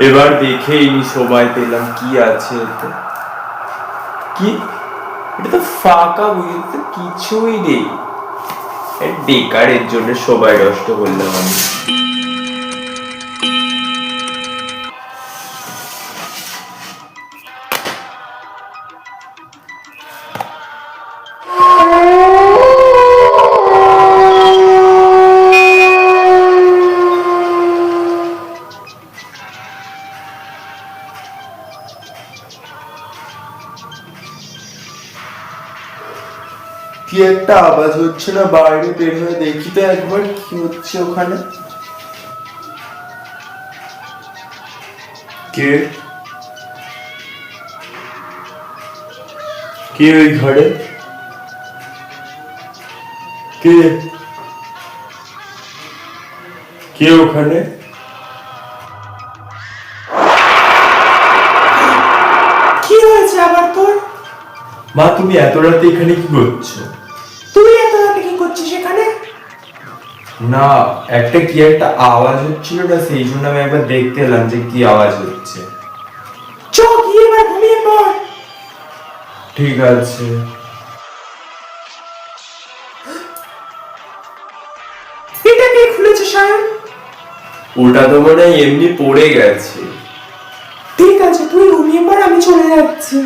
এবার দেখেই সবাই পেলাম কি আছে এতে। কি এটা তো ফাঁকা, বুঝতে কিছুই নেই। বেকারের জন্য সবাই নষ্ট করলাম আমি। কি একটা আওয়াজ হচ্ছে না, বাইরে বের হয়ে দেখি তো একবার কি হচ্ছে ওখানে। কে কে ওই ঘরে? কে কে ওখানে? কি হয়েছে আবার তোর? মা তুমি এত রাতে এখানে কি করছো? তুই এত রাতে কি করছিস এখানে? না, একটা কি একটা আওয়াজ হচ্ছিল না, সেই জন্য আমি একবার দেখতে এলাম যে কি আওয়াজ হচ্ছে। চ গিয়ে এবার ঘুমিয়ে পড়। ঠিক আছে। এটা কে খুলেছে সায়ন? ওটা তো মনে হয় এমনি পড়ে গেছে। ঠিক আছে তুই ঘুমিয়ে পড়, আমি চলে যাচ্ছি।